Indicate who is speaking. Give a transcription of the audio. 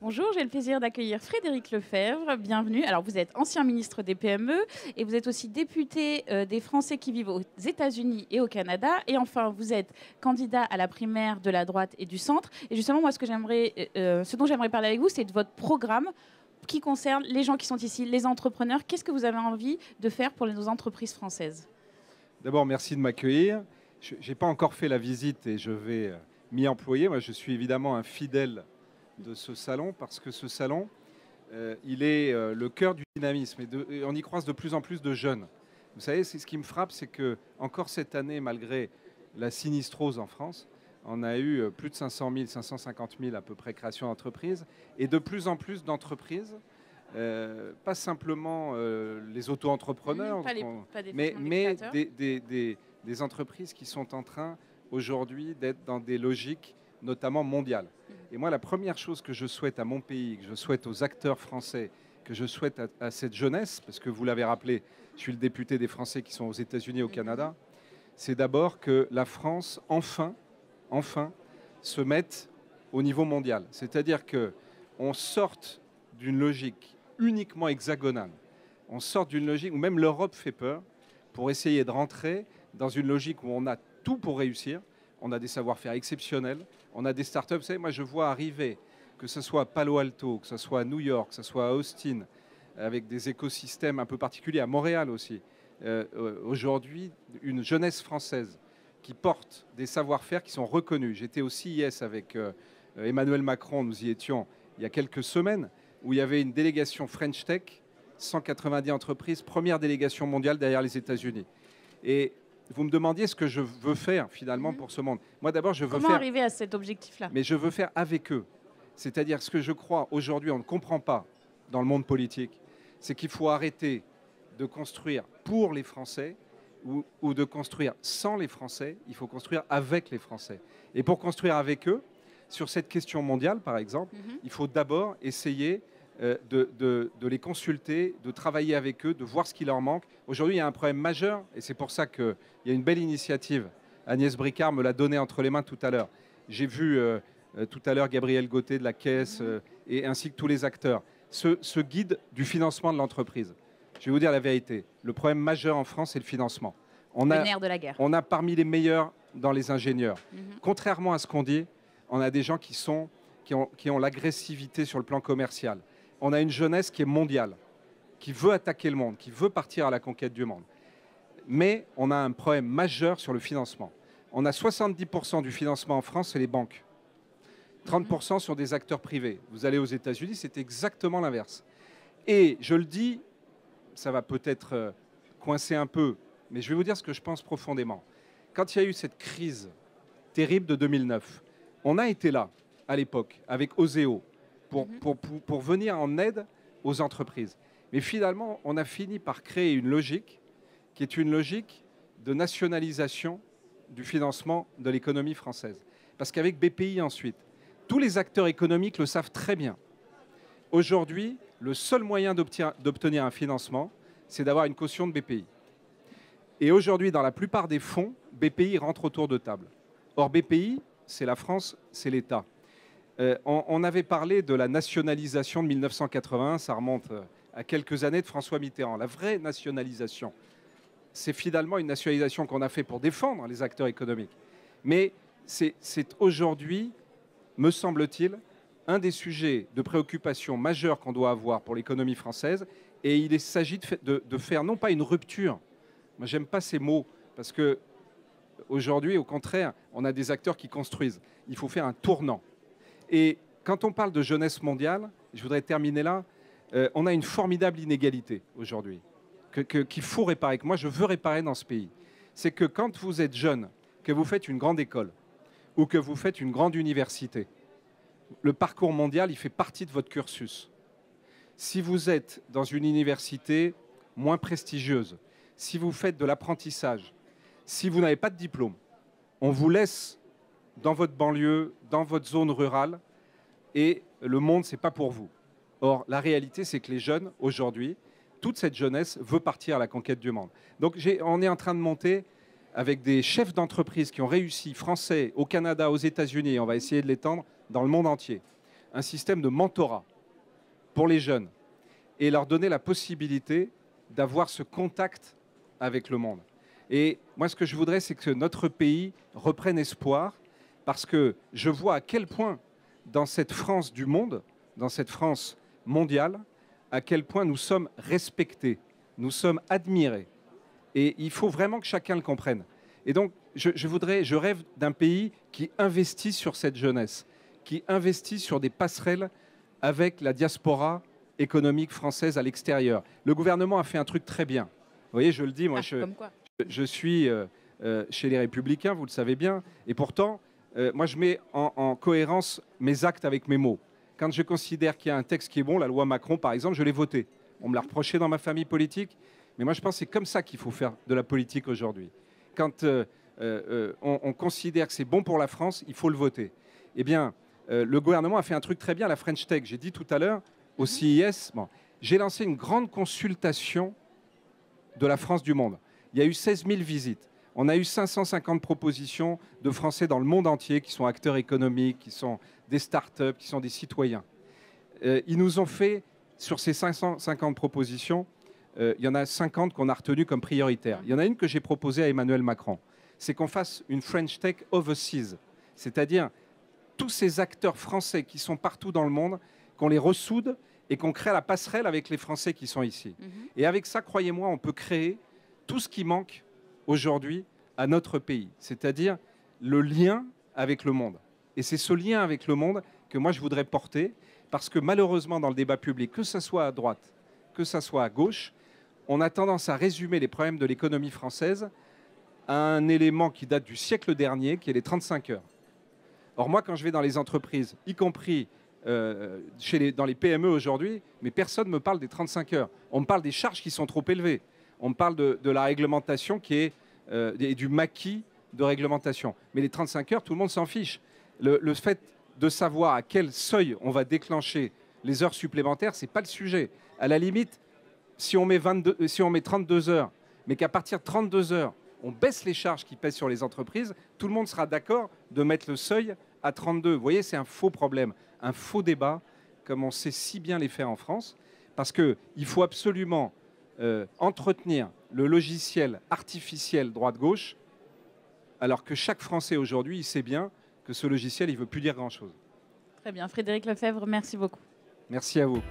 Speaker 1: Bonjour, j'ai le plaisir d'accueillir Frédéric Lefebvre. Bienvenue. Alors, vous êtes ancien ministre des PME et vous êtes aussi député des Français qui vivent aux États-Unis et au Canada. Et enfin, vous êtes candidat à la primaire de la droite et du centre. Et justement, moi, ce dont j'aimerais parler avec vous, c'est de votre programme qui concerne les gens qui sont ici, les entrepreneurs. Qu'est-ce que vous avez envie de faire pour nos entreprises françaises?
Speaker 2: D'abord, merci de m'accueillir. Je n'ai pas encore fait la visite et je vais m'y employer. Moi, je suis évidemment un fidèle de ce salon parce que ce salon, il est le cœur du dynamisme et on y croise de plus en plus de jeunes. Vous savez, ce qui me frappe, c'est que encore cette année, malgré la sinistrose en France, on a eu plus de 500 000, 550 000 à peu près créations d'entreprises et de plus en plus d'entreprises. Pas simplement les auto-entrepreneurs, mais des entreprises qui sont en train aujourd'hui d'être dans des logiques notamment mondiales. Et moi, la première chose que je souhaite à mon pays, que je souhaite aux acteurs français, que je souhaite à cette jeunesse, parce que vous l'avez rappelé, je suis le député des Français qui sont aux États-Unis et au Canada, c'est d'abord que la France, enfin, se mette au niveau mondial. C'est-à-dire qu'on sorte d'une logique uniquement hexagonale. On sort d'une logique où même l'Europe fait peur pour essayer de rentrer dans une logique où on a tout pour réussir. On a des savoir-faire exceptionnels, on a des startups. Vous savez, moi je vois arriver, que ce soit à Palo Alto, que ce soit à New York, que ce soit à Austin, avec des écosystèmes un peu particuliers, à Montréal aussi. Aujourd'hui, une jeunesse française qui porte des savoir-faire qui sont reconnus. J'étais au CIS avec Emmanuel Macron, nous y étions il y a quelques semaines, où il y avait une délégation French Tech, 190 entreprises, première délégation mondiale derrière les États-Unis. Et vous me demandiez ce que je veux faire finalement pour ce monde. Moi d'abord, je veux
Speaker 1: Comment arriver à cet objectif-là?
Speaker 2: Mais je veux faire avec eux. C'est-à-dire ce que je crois aujourd'hui, on ne comprend pas dans le monde politique, c'est qu'il faut arrêter de construire pour les Français ou de construire sans les Français. Il faut construire avec les Français. Et pour construire avec eux, sur cette question mondiale, par exemple, il faut d'abord essayer de les consulter, de travailler avec eux, de voir ce qui leur manque. Aujourd'hui, il y a un problème majeur, et c'est pour ça qu'il y a une belle initiative. Agnès Bricard me l'a donnée entre les mains tout à l'heure. J'ai vu tout à l'heure Gabriel Gauthier de la Caisse, et ainsi que tous les acteurs. Ce guide du financement de l'entreprise. Je vais vous dire la vérité. Le problème majeur en France, c'est le financement.
Speaker 1: Le nerf de la guerre.
Speaker 2: On a parmi les meilleurs dans les ingénieurs. Contrairement à ce qu'on dit, on a des gens qui ont l'agressivité sur le plan commercial. On a une jeunesse qui est mondiale, qui veut attaquer le monde, qui veut partir à la conquête du monde. Mais on a un problème majeur sur le financement. On a 70% du financement en France, c'est les banques. 30% sont des acteurs privés. Vous allez aux États-Unis, c'est exactement l'inverse. Et je le dis, ça va peut-être coincer un peu, mais je vais vous dire ce que je pense profondément. Quand il y a eu cette crise terrible de 2009, on a été là, à l'époque, avec Oseo, pour venir en aide aux entreprises. Mais finalement, on a fini par créer une logique qui est une logique de nationalisation du financement de l'économie française. Parce qu'avec BPI ensuite, tous les acteurs économiques le savent très bien. Aujourd'hui, le seul moyen d'obtenir un financement, c'est d'avoir une caution de BPI. Et aujourd'hui, dans la plupart des fonds, BPI rentre autour de table. Or, BPI, c'est la France, c'est l'État. On avait parlé de la nationalisation de 1981, ça remonte à quelques années de François Mitterrand. La vraie nationalisation, c'est finalement une nationalisation qu'on a fait pour défendre les acteurs économiques. Mais c'est aujourd'hui, me semble-t-il, un des sujets de préoccupation majeure qu'on doit avoir pour l'économie française. Et il s'agit de faire non pas une rupture, moi j'aime pas ces mots, parce que aujourd'hui, au contraire, on a des acteurs qui construisent. Il faut faire un tournant. Et quand on parle de jeunesse mondiale, je voudrais terminer là, on a une formidable inégalité aujourd'hui qu'il faut réparer, que moi je veux réparer dans ce pays. C'est que quand vous êtes jeune, que vous faites une grande école ou que vous faites une grande université, le parcours mondial, il fait partie de votre cursus. Si vous êtes dans une université moins prestigieuse, si vous faites de l'apprentissage, si vous n'avez pas de diplôme, on vous laisse dans votre banlieue, dans votre zone rurale, et le monde, ce n'est pas pour vous. Or, la réalité, c'est que les jeunes, aujourd'hui, toute cette jeunesse veut partir à la conquête du monde. Donc, on est en train de monter avec des chefs d'entreprise qui ont réussi, français, au Canada, aux États-Unis, et on va essayer de l'étendre dans le monde entier, un système de mentorat pour les jeunes et leur donner la possibilité d'avoir ce contact avec le monde. Et moi, ce que je voudrais, c'est que notre pays reprenne espoir, parce que je vois à quel point, dans cette France du monde, dans cette France mondiale, à quel point nous sommes respectés, nous sommes admirés. Et il faut vraiment que chacun le comprenne. Et donc, je rêve d'un pays qui investit sur cette jeunesse, qui investit sur des passerelles avec la diaspora économique française à l'extérieur. Le gouvernement a fait un truc très bien. Vous voyez, je le dis, moi, je suis chez les Républicains, vous le savez bien, et pourtant, moi, je mets en cohérence mes actes avec mes mots. Quand je considère qu'il y a un texte qui est bon, la loi Macron, par exemple, je l'ai voté. On me l'a reproché dans ma famille politique, mais moi, je pense que c'est comme ça qu'il faut faire de la politique aujourd'hui. Quand on considère que c'est bon pour la France, il faut le voter. Eh bien, le gouvernement a fait un truc très bien, la French Tech. J'ai dit tout à l'heure, au CIS, bon, j'ai lancé une grande consultation de la France du monde. Il y a eu 16 000 visites. On a eu 550 propositions de Français dans le monde entier qui sont acteurs économiques, qui sont des start-up, qui sont des citoyens. Ils nous ont fait, sur ces 550 propositions, il y en a 50 qu'on a retenues comme prioritaires. Il y en a une que j'ai proposée à Emmanuel Macron. C'est qu'on fasse une French Tech overseas, c'est-à-dire tous ces acteurs français qui sont partout dans le monde, qu'on les ressoude et qu'on crée la passerelle avec les Français qui sont ici. Et avec ça, croyez-moi, on peut créer tout ce qui manque aujourd'hui à notre pays, c'est-à-dire le lien avec le monde. Et c'est ce lien avec le monde que moi je voudrais porter, parce que malheureusement dans le débat public, que ce soit à droite, que ce soit à gauche, on a tendance à résumer les problèmes de l'économie française à un élément qui date du siècle dernier, qui est les 35 heures. Or moi, quand je vais dans les entreprises, y compris dans les PME aujourd'hui, mais personne ne me parle des 35 heures. On me parle des charges qui sont trop élevées. On me parle de la réglementation qui est du maquis de réglementation. Mais les 35 heures, tout le monde s'en fiche. Le fait de savoir à quel seuil on va déclencher les heures supplémentaires, ce n'est pas le sujet. À la limite, si on met 32 heures, mais qu'à partir de 32 heures, on baisse les charges qui pèsent sur les entreprises, tout le monde sera d'accord de mettre le seuil à 32. Vous voyez, c'est un faux problème, un faux débat, comme on sait si bien les faire en France, parce qu'il faut absolument entretenir le logiciel artificiel droite-gauche, alors que chaque Français aujourd'hui, il sait bien que ce logiciel, il ne veut plus dire grand-chose.
Speaker 1: Très bien. Frédéric Lefebvre, merci beaucoup.
Speaker 2: Merci à vous.